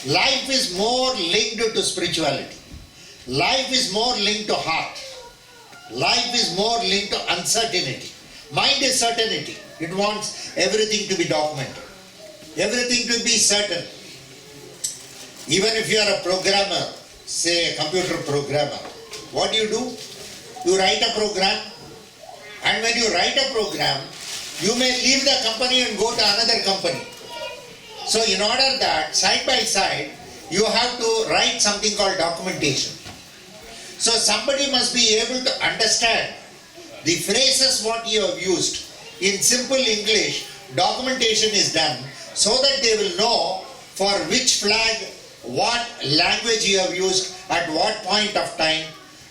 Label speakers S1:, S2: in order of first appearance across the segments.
S1: Life is more linked to spirituality. Life is more linked to heart. Life is more linked to uncertainty. Mind is certainty. It wants everything to be documented. Everything to be certain. Even if you are a programmer, say a computer programmer, what do? You write a program, and when you write a program, you may leave the company and go to another company. So in order that, side by side, you have to write something called documentation. So somebody must be able to understand the phrases what you have used. In simple English, documentation is done so that they will know for which flag, what language you have used at what point of time,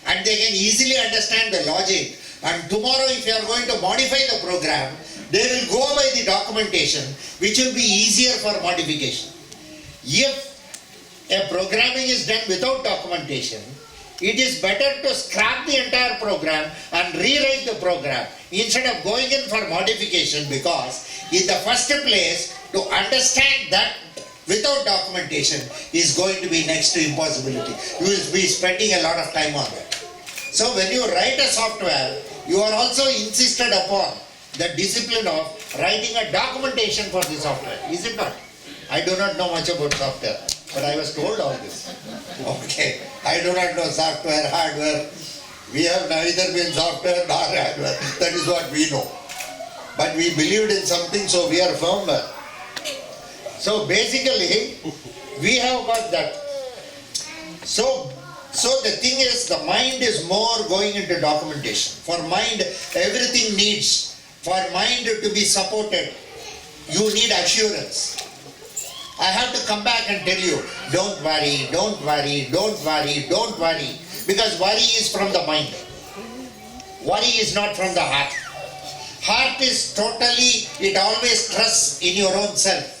S1: and they can easily understand the logic. And tomorrow if you are going to modify the program, they will go by the documentation, which will be easier for modification. If a programming is done without documentation, it is better to scrap the entire program and rewrite the program instead of going in for modification, because in the first place, to understand that without documentation is going to be next to impossibility. You will be spending a lot of time on that. So when you write a software, you are also insisted upon the discipline of writing a documentation for the software. Is it not? I do not know much about software, but I was told all this. Okay, I do not know software, hardware. We have neither been software nor hardware. That is what we know. But we believed in something, so we are firmer. So basically, we have got that. So the thing is, the mind is more going into documentation. For mind, everything needs. For mind to be supported, you need assurance. I have to come back and tell you, don't worry, don't worry, don't worry, don't worry. Because worry is from the mind. Worry is not from the heart. Heart is totally, it always trusts in your own self.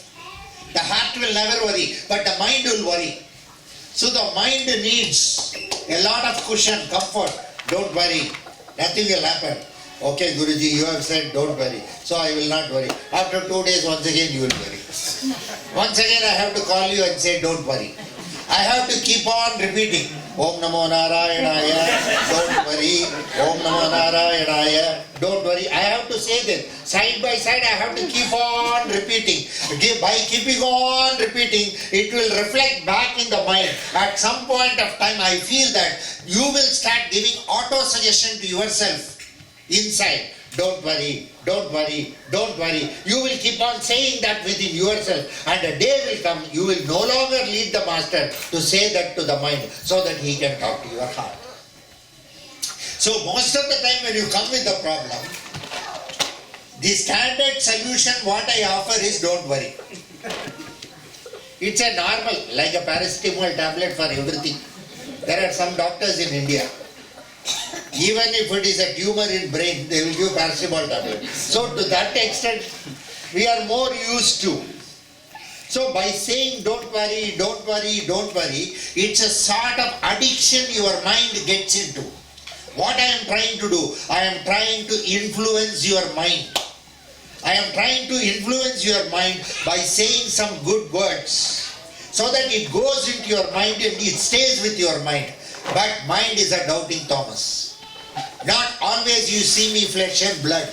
S1: The heart will never worry, but the mind will worry. So the mind needs a lot of cushion, comfort. Don't worry, nothing will happen. Okay, Guruji, you have said don't worry, so I will not worry. After 2 days, once again you will worry. Once again I have to call you and say don't worry. I have to keep on repeating, Om Namo Narayanaya, don't worry, Om Namo Narayanaya, don't worry. I have to say this. Side by side I have to keep on repeating. By keeping on repeating, it will reflect back in the mind. At some point of time I feel that you will start giving auto-suggestion to yourself inside. Don't worry, don't worry, don't worry. You will keep on saying that within yourself, and a day will come, you will no longer lead the master to say that to the mind so that he can talk to your heart. So most of the time when you come with the problem, the standard solution what I offer is don't worry. It's a normal, like a paracetamol tablet for everything. There are some doctors in India, even if it is a tumor in brain, they will give paracetamol tablet. So to that extent, we are more used to. So by saying don't worry, don't worry, don't worry, it's a sort of addiction your mind gets into. What I am trying to do, I am trying to influence your mind. I am trying to influence your mind by saying some good words, so that it goes into your mind and it stays with your mind. But mind is a doubting Thomas. Not always you see me flesh and blood.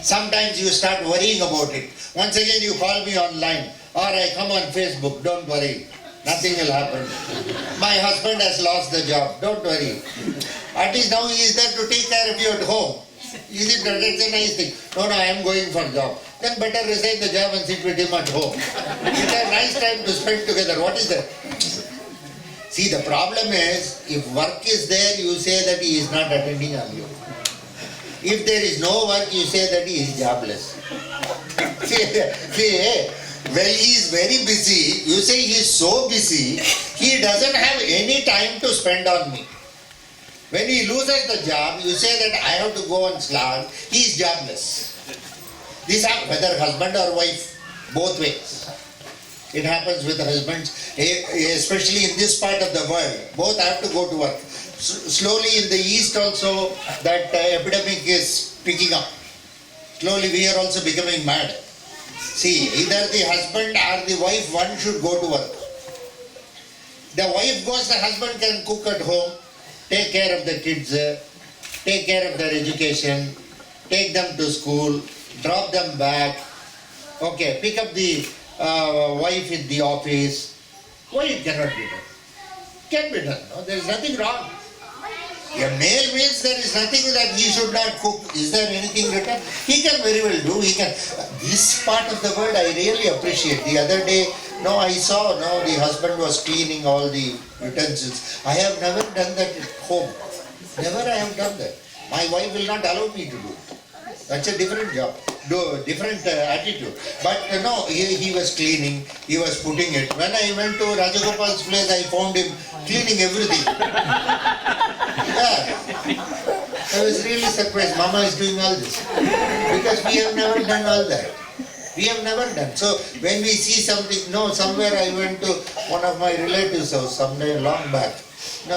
S1: Sometimes you start worrying about it. Once again you call me online, or I come on Facebook, don't worry, nothing will happen. My husband has lost the job, don't worry. At least now he is there to take care of you at home. Is it not? That's a nice thing. No, I am going for job. Then better resign the job and sit with him at home. It's a nice time to spend together. What is that? See, the problem is, if work is there, you say that he is not attending on you. If there is no work, you say that he is jobless. See, when he is very busy, you say he is so busy, he doesn't have any time to spend on me. When he loses the job, you say that I have to go and slog, he is jobless. These are whether husband or wife, both ways. It happens with husbands, especially in this part of the world. Both have to go to work. Slowly in the East also, that epidemic is picking up. Slowly we are also becoming mad. See, either the husband or the wife, one should go to work. The wife goes, the husband can cook at home, take care of the kids, take care of their education, take them to school, drop them back, okay, pick up the wife in the office. Why it cannot be done? Can be done, no? There is nothing wrong. A male means there is nothing that he should not cook. Is there anything written? He can very well do. He can. This part of the world I really appreciate. The other day, I saw, the husband was cleaning all the utensils. I have never done that at home. Never I have done that. My wife will not allow me to do it. That's a different job, different attitude. But he was cleaning, he was putting it. When I went to Rajagopal's place, I found him cleaning everything. Yeah. I was really surprised. Mama is doing all this. Because we have never done all that. We have never done. So when we see something, somewhere I went to one of my relatives' house sometime long back.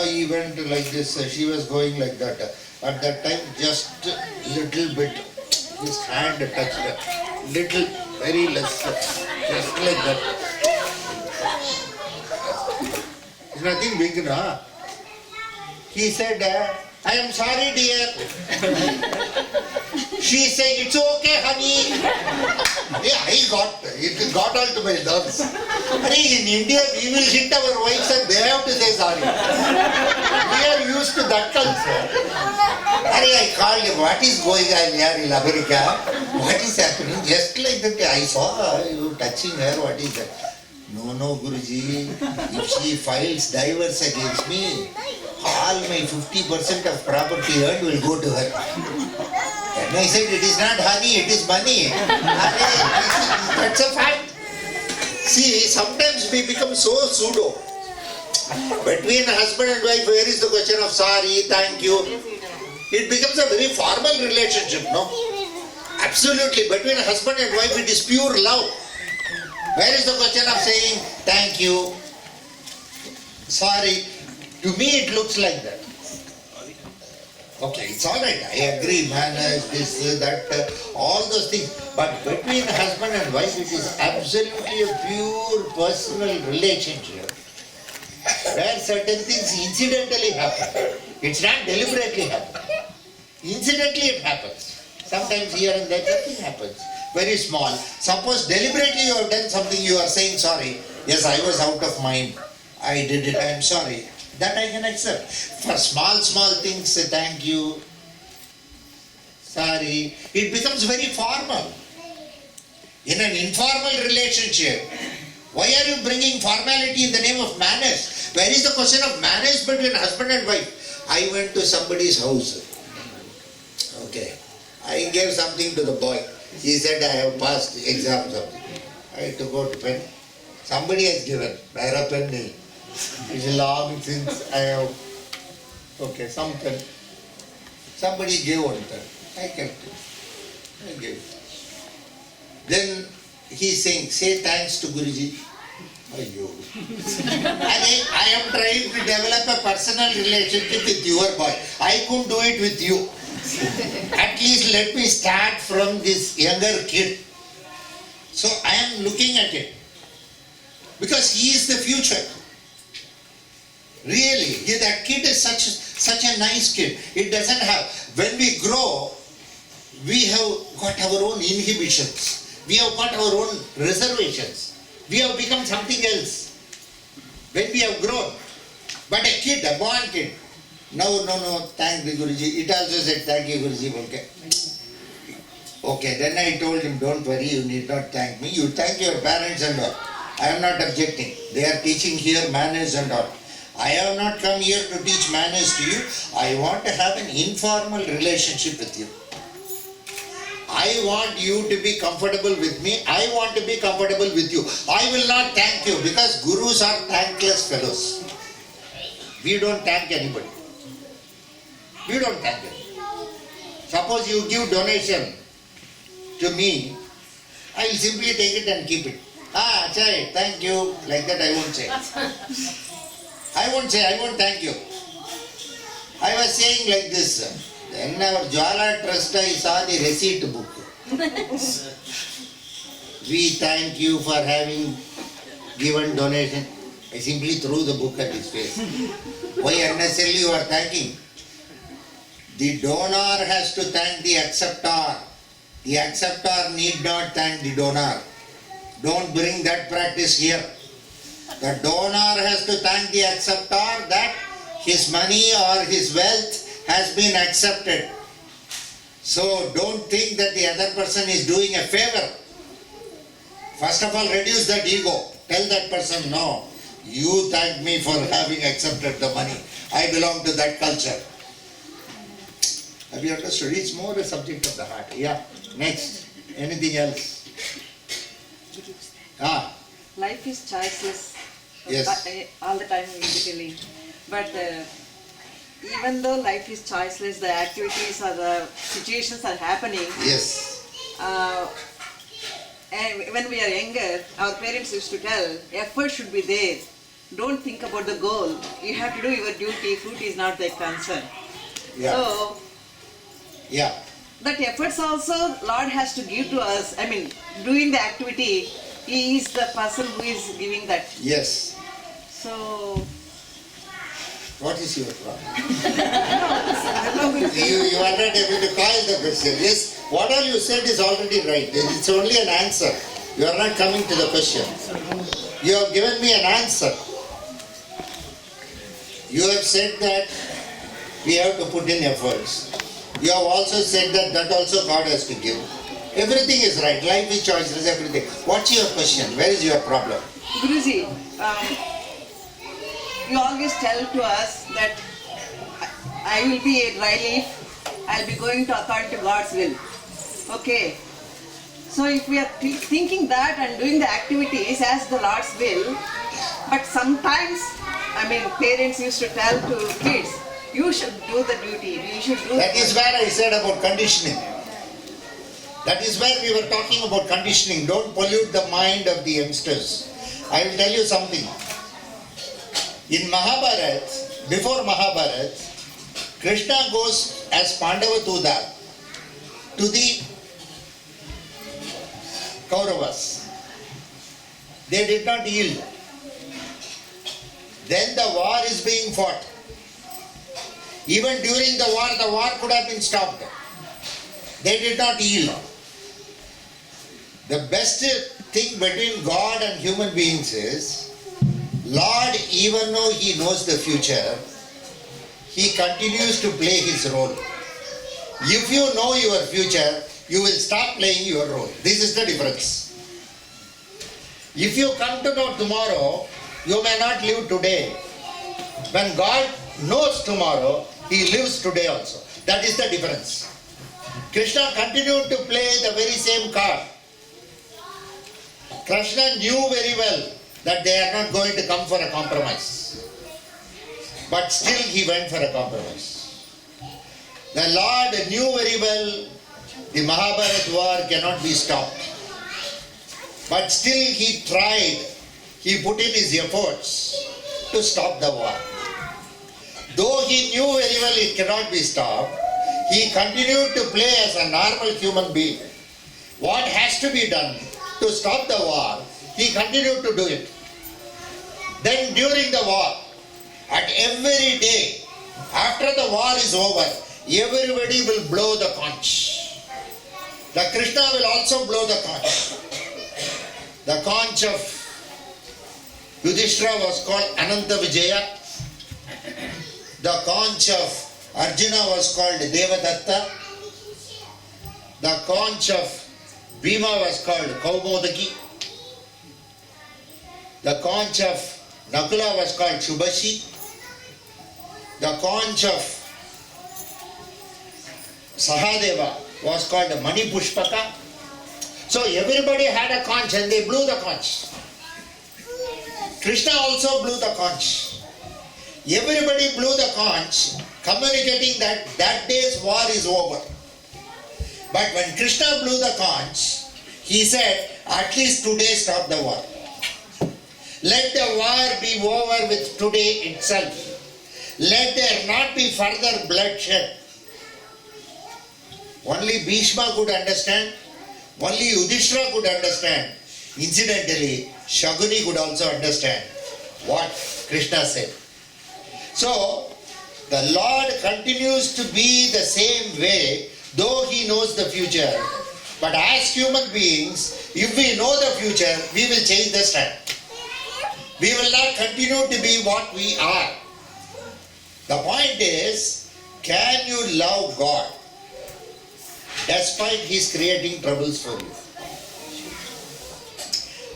S1: He went like this, she was going like that. At that time, just little bit, his hand touched her. Little, very less, just like that. It's nothing big, no? He said, I am sorry, dear. She said, it's okay, honey. Yeah, it got all to my nerves. In India, we will hit our wives and they have to say sorry. We are used to that culture. I called him, what is going on here in America? What is happening? Just like that, I saw you touching her, what is that? No, Guruji, if she files divorce against me, all my 50% of property earned will go to her. And I said, it is not honey, it is money. That's a fact. See, sometimes we become so pseudo. Between husband and wife, where is the question of sorry, thank you? It becomes a very formal relationship, no? Absolutely. Between husband and wife, it is pure love. Where is the question of saying thank you, sorry? To me, it looks like that. Okay, it's all right. I agree, manners, this, that, all those things. But between husband and wife, it is absolutely a pure personal relationship where certain things incidentally happen. It's not deliberately happening. Incidentally, it happens. Sometimes here and there, nothing happens. Very small. Suppose deliberately you have done something, you are saying sorry. Yes, I was out of mind. I did it, I am sorry. That I can accept. For small things, say thank you, sorry. It becomes very formal. In an informal relationship, why are you bringing formality in the name of manners? Where is the question of manners between husband and wife? I went to somebody's house. Okay. I gave something to the boy. He said, I have passed exam something. I took out a pen. Somebody has given. Where a pen is. It's long since I have. Okay, some pen. Somebody gave one pen. I kept it. I gave it. Then he's saying, say thanks to Guruji. Ayyo. I am trying to develop a personal relationship with your boy. I couldn't do it with you. At least let me start from this younger kid. So I am looking at it. Because he is the future. Really, that kid is such a nice kid. It doesn't have, when we grow, we have got our own inhibitions. We have got our own reservations. We have become something else. When we have grown. But a kid, a born kid, no, thank the Guruji. It also said, thank you Guruji. Okay. Okay, then I told him, don't worry, you need not thank me. You thank your parents and all. I am not objecting. They are teaching here manners and all. I have not come here to teach manners to you. I want to have an informal relationship with you. I want you to be comfortable with me. I want to be comfortable with you. I will not thank you because gurus are thankless fellows. We don't thank anybody. We don't thank anybody. Suppose you give donation to me, I will simply take it and keep it. Achai, thank you. Like that I won't say. I won't thank you. I was saying like this. In our Jwala Trust, I saw the receipt book. We thank you for having given donation. I simply threw the book at his face. Why unnecessarily you are thanking? The donor has to thank the acceptor. The acceptor need not thank the donor. Don't bring that practice here. The donor has to thank the acceptor that his money or his wealth has been accepted. So don't think that the other person is doing a favor. First of all, reduce that ego. Tell that person, no, you thank me for having accepted the money. I belong to that culture. Have you understood? It's more a subject of the heart. Yeah. Next. Anything else?
S2: Life is choiceless.
S1: Yes.
S2: All the time basically. But even though life is choiceless, the activities or the situations are happening.
S1: Yes.
S2: And when we are younger, our parents used to tell, effort should be there. Don't think about the goal. You have to do your duty. Fruit is not their concern.
S1: Yeah.
S2: So,
S1: Yeah.
S2: that efforts also Lord has to give to us. I mean, doing the activity, He is the person who is giving that.
S1: Yes.
S2: So,
S1: What is your problem? You are not able to call the question. Yes, what all you said is already right. It's only an answer. You are not coming to the question. You have given me an answer. You have said that we have to put in efforts. You have also said that also God has to give. Everything is right. Life is choiceless, everything. What's your question? Where is your problem?
S2: Guruji, you always tell to us that I will be a dry leaf, I'll be going to according to God's will. Okay. So if we are thinking that and doing the activities as the Lord's will, but sometimes, I mean, parents used to tell to kids, you should do the duty, you should do
S1: That is where I said about conditioning. That is where we were talking about conditioning. Don't pollute the mind of the youngsters. I will tell you something. In Mahabharata, before Mahabharata, Krishna goes as Pandava Tuda to the Kauravas. They did not yield. Then the war is being fought. Even during the war could have been stopped. They did not yield. The best thing between God and human beings is, Lord, even though He knows the future, He continues to play His role. If you know your future, you will stop playing your role. This is the difference. If you come to know tomorrow, you may not live today. When God knows tomorrow, He lives today also. That is the difference. Krishna continued to play the very same card. Krishna knew very well that they are not going to come for a compromise. But still He went for a compromise. The Lord knew very well the Mahabharata war cannot be stopped. But still He tried, He put in His efforts to stop the war. Though He knew very well it cannot be stopped, He continued to play as a normal human being. What has to be done to stop the war, He continued to do it. Then during the war, at every day, after the war is over, everybody will blow the conch. The Krishna will also blow the conch. The conch of Yudhishthira was called Ananta Vijaya. The conch of Arjuna was called Devadatta. The conch of Bhima was called Kaumodaki. The conch of Nakula was called Shubhashi. The conch of Sahadeva was called Mani Pushpaka. So everybody had a conch and they blew the conch. Krishna also blew the conch. Everybody blew the conch, communicating that that day's war is over. But when Krishna blew the conch, he said, at least today stop the war. Let the war be over with today itself. Let there not be further bloodshed. Only Bhishma could understand. Only Yudhishthira could understand. Incidentally, Shaguni could also understand. what Krishna said. So, the Lord continues to be the same way, though He knows the future. But as human beings, if we know the future, we will change the stand. We will not continue to be what we are. The point is, can you love God despite His creating troubles for you?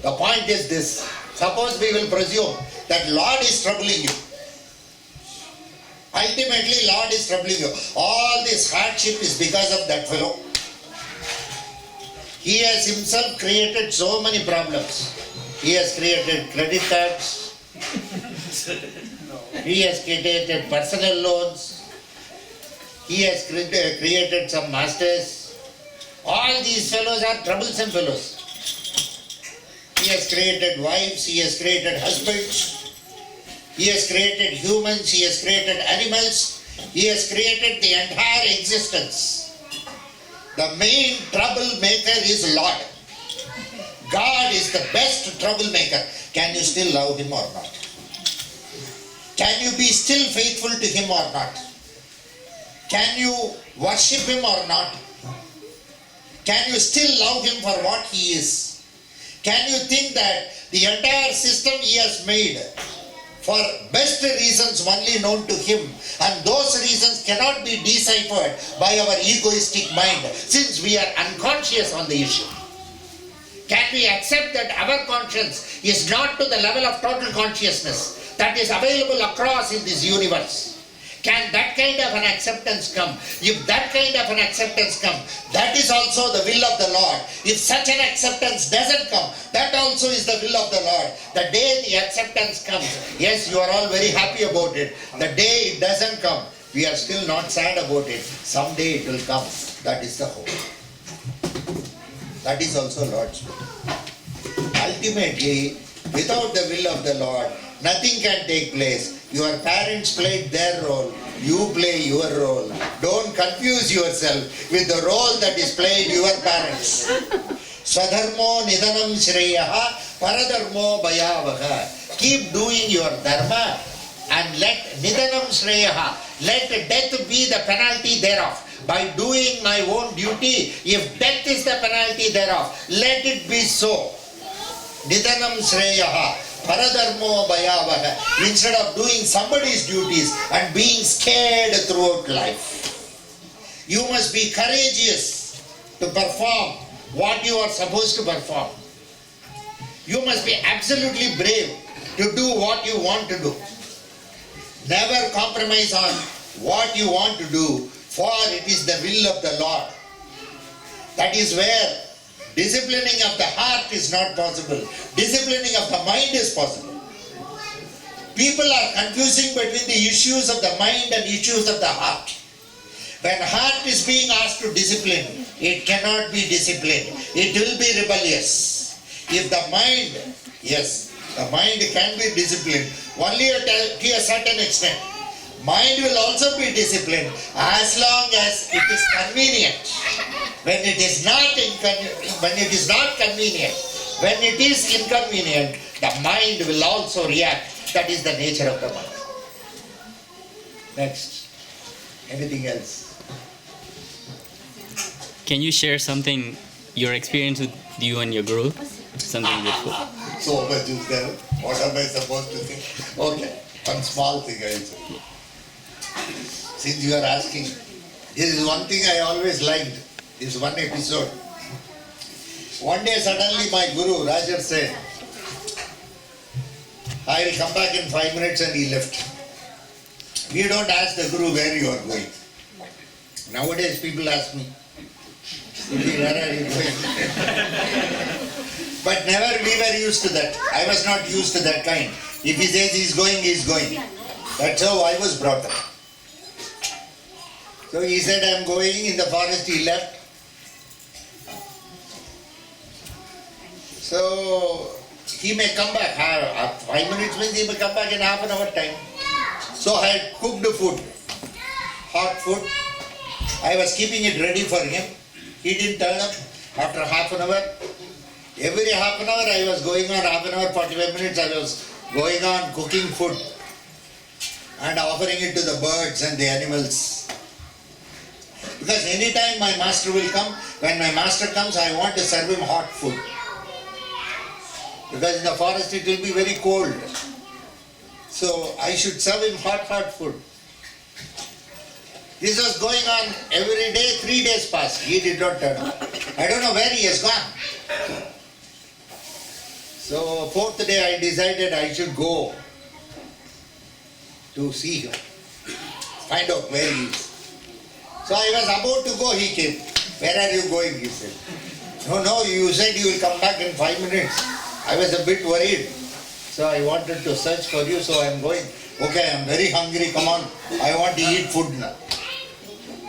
S1: The point is this. Suppose we will presume that Lord is troubling you. Ultimately, Lord is troubling you. All this hardship is because of that fellow. He has himself created so many problems. He has created credit cards. He has created personal loans. He has created some masters. All these fellows are troublesome fellows. He has created wives, he has created husbands, he has created humans, he has created animals, he has created the entire existence. The main troublemaker is Lord. God is the best troublemaker. Can you still love Him or not? Can you be still faithful to Him or not? Can you worship Him or not? Can you still love Him for what He is? Can you think that the entire system He has made for best reasons only known to Him, and those reasons cannot be deciphered by our egoistic mind since we are unconscious on the issue? Can we accept that our conscience is not to the level of total consciousness that is available across in this universe? Can that kind of an acceptance come? If that kind of an acceptance come, that is also the will of the Lord. If such an acceptance doesn't come, that also is the will of the Lord. The day the acceptance comes, yes, you are all very happy about it. The day it doesn't come, we are still not sad about it. Someday it will come. That is the hope. That is also Lord's will. Ultimately, without the will of the Lord, nothing can take place. Your parents played their role, you play your role. Don't confuse yourself with the role that is played your parents. Swadharmo nidanam shreyaha paradharmo bhayavaha. Keep doing your dharma and let nidanam shreyaha, let death be the penalty thereof. By doing my own duty, if death is the penalty thereof, let it be so. Nidanam shreyaha paradharmo bhayavaha. Instead of doing somebody's duties and being scared throughout life, you must be courageous to perform what you are supposed to perform. You must be absolutely brave to do what you want to do. Never compromise on what you want to do, for it is the will of the Lord. That is where disciplining of the heart is not possible. Disciplining of the mind is possible. People are confusing between the issues of the mind and issues of the heart. When heart is being asked to discipline, it cannot be disciplined. It will be rebellious. If the mind, yes, the mind can be disciplined only to a certain extent. Mind will also be disciplined as long as it is convenient. When it is not convenient, when it is inconvenient, the mind will also react. That is the nature of the mind. Next. Anything else?
S3: Can you share something, your experience with you and your guru? Something beautiful.
S1: So much is there. What am I supposed to think? Okay, one small thing I will say. Since you are asking, this is one thing I always liked. This one episode. One day suddenly my guru, Rajar, said, I will come back in 5 minutes, and he left. We don't ask the guru where you are going. Nowadays people ask me, where are you going? But never we were used to that. I was not used to that kind. If he says he is going, he is going. That's how I was brought up. So he said, I am going. In the forest he left. So he may come back. 5 minutes means he may come back in half an hour time. So I had cooked food, hot food. I was keeping it ready for him. He didn't turn up after half an hour. Every half an hour I was going on, half an hour, 45 minutes I was going on cooking food and offering it to the birds and the animals. Because anytime my master will come, when my master comes, I want to serve him hot food. Because in the forest it will be very cold. So I should serve him hot food. This was going on every day, 3 days passed. He did not turn up. I don't know where he has gone. So fourth day I decided I should go to see him, find out where he is. So I was about to go, he came. Where are you going? He said. No, you said you will come back in 5 minutes. I was a bit worried. So I wanted to search for you, so I am going. Okay, I am very hungry, come on. I want to eat food now.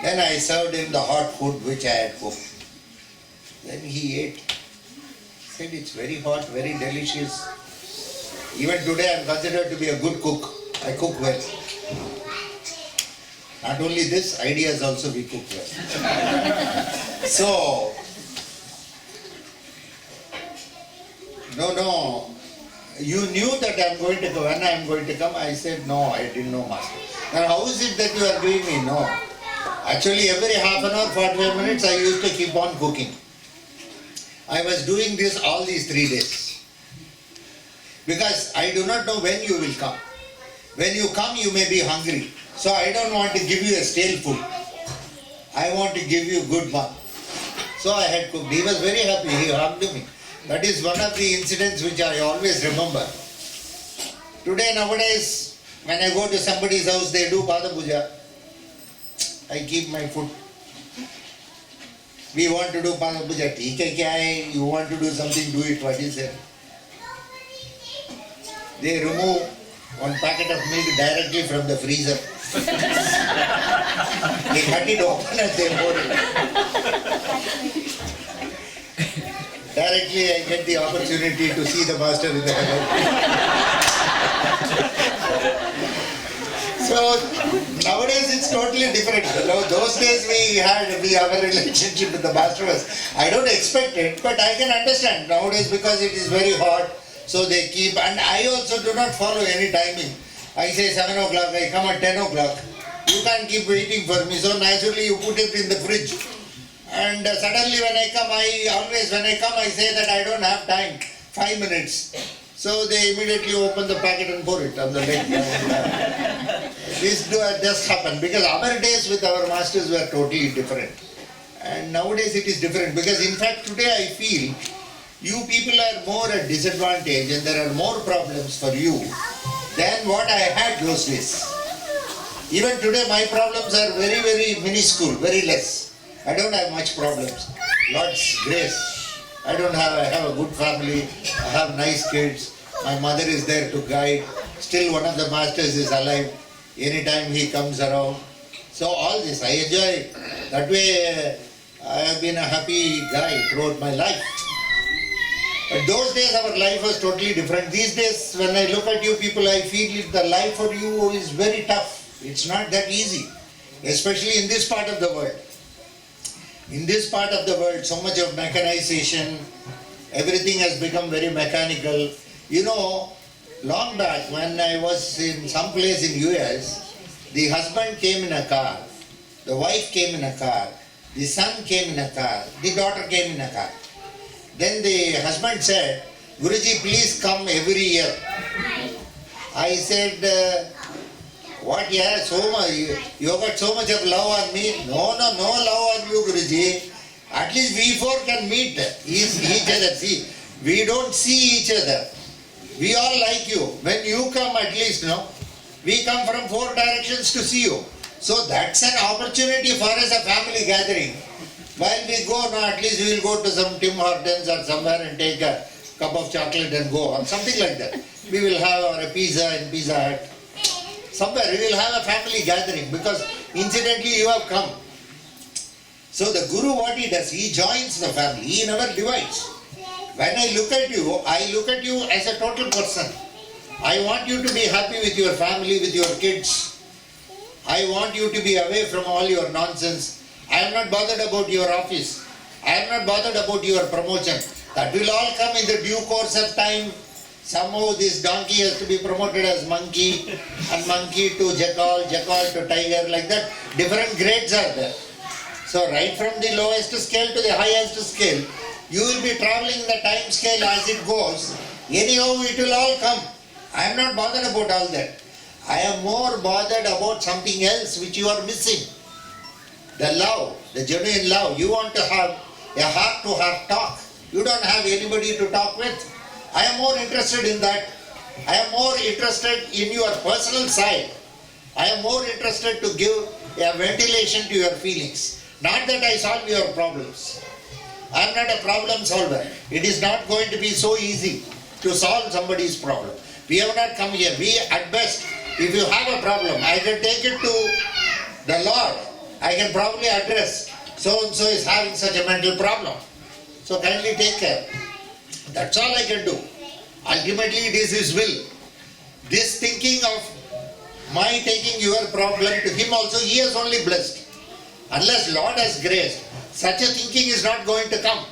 S1: Then I served him the hot food which I had cooked. Then he ate. Said it's very hot, very delicious. Even today I am considered to be a good cook. I cook well. Not only this, ideas also we cook well. So, no, you knew that I am going to come. When I am going to come, I said, no, I didn't know, master. Now how is it that you are doing me? No. Actually every half an hour, 45 minutes, I used to keep on cooking. I was doing this all these 3 days. Because I do not know when you will come. When you come, you may be hungry. So I don't want to give you a stale food. I want to give you good one. So I had cooked. He was very happy. He hugged me. That is one of the incidents which I always remember. Today, nowadays, when I go to somebody's house, they do Pada Puja. I keep my food. We want to do Pada Puja. Theek hai kya hai? You want to do something, do it. What is it? They remove one packet of milk directly from the freezer. They cut it open and they pour it. Directly I get the opportunity to see the master in the heaven. So nowadays it's totally different. Those days we have a relationship with the master was, I don't expect it, but I can understand nowadays because it is very hot. So they keep, and I also do not follow any timing. I say 7 o'clock, I come at 10 o'clock. You can't keep waiting for me, so naturally you put it in the fridge. And suddenly when I come, I say that I don't have time, 5 minutes. So they immediately open the packet and pour it on the leg. This just happened because our days with our masters were totally different. And nowadays it is different because in fact today I feel you people are more at disadvantage and there are more problems for you than what I had those days. Even today my problems are very, very minuscule, very less. I don't have much problems. Lord's grace. I have a good family. I have nice kids. My mother is there to guide. Still one of the masters is alive. Anytime he comes around. So all this I enjoy. That way I have been a happy guy throughout my life. But those days our life was totally different. These days when I look at you people, I feel the life for you is very tough. It's not that easy. Especially in this part of the world. In this part of the world, so much of mechanization, everything has become very mechanical. You know, long back when I was in some place in US, the husband came in a car, the wife came in a car, the son came in a car, the daughter came in a car. Then the husband said, Guruji, please come every year. I said, what, yeah, so much, you got so much of love on me. No love on you, Guruji. At least we four can meet each other. See, we don't see each other. We all like you. When you come at least, we come from 4 directions to see you. So that's an opportunity for us, a family gathering. While we go, at least we will go to some Tim Hortons or somewhere and take a cup of chocolate and go, or something like that. We will have a pizza in Pizza Hut. Somewhere we will have a family gathering because incidentally you have come. So the Guru, what he does, he joins the family, he never divides. When I look at you as a total person. I want you to be happy with your family, with your kids. I want you to be away from all your nonsense. I am not bothered about your office. I am not bothered about your promotion. That will all come in the due course of time. Somehow this donkey has to be promoted as monkey, and monkey to jackal, jackal to tiger, like that. Different grades are there. So right from the lowest scale to the highest scale, you will be traveling the time scale as it goes. Anyhow, it will all come. I am not bothered about all that. I am more bothered about something else which you are missing. The love, the genuine love. You want to have a heart-to-heart talk. You don't have anybody to talk with. I am more interested in that. I am more interested in your personal side. I am more interested to give a ventilation to your feelings. Not that I solve your problems. I am not a problem solver. It is not going to be so easy to solve somebody's problem. We have not come here. We, at best, if you have a problem, I can take it to the Lord. I can probably address so-and-so is having such a mental problem. So kindly take care. That's all I can do. Ultimately, it is His will. This thinking of my taking your problem to Him also, He has only blessed. Unless Lord has graced, such a thinking is not going to come.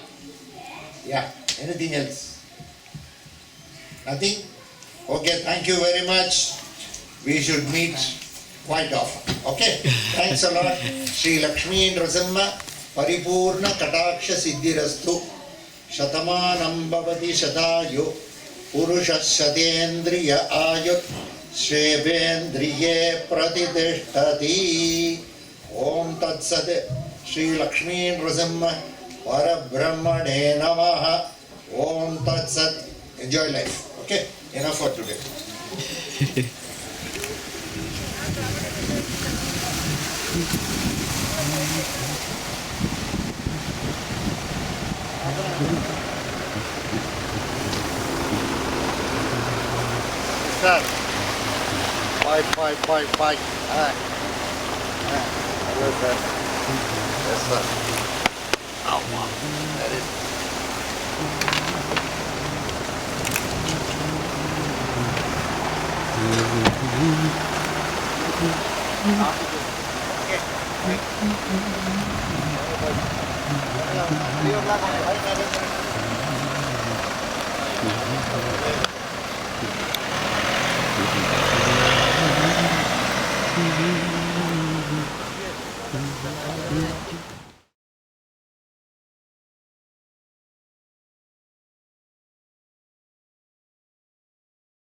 S1: Yeah, anything else? Nothing? Okay, thank you very much. We should meet quite often. Okay, thanks a lot. Shri Lakshmi Nrasimha Paripurna Kataksha Siddhirastu Shatamanam Bhavati Shatayu Purusha Shatendriya Ayut Shrebendriye Pratiteshtati. Om Tat Sat. Shri Lakshmi Nrasimha Parabrahmane Namaha. Om Tat Sat. Enjoy life. Okay, enough for today. Sir, five. Hello, sir. Yes, sir. Oh, wow. That is. Okay.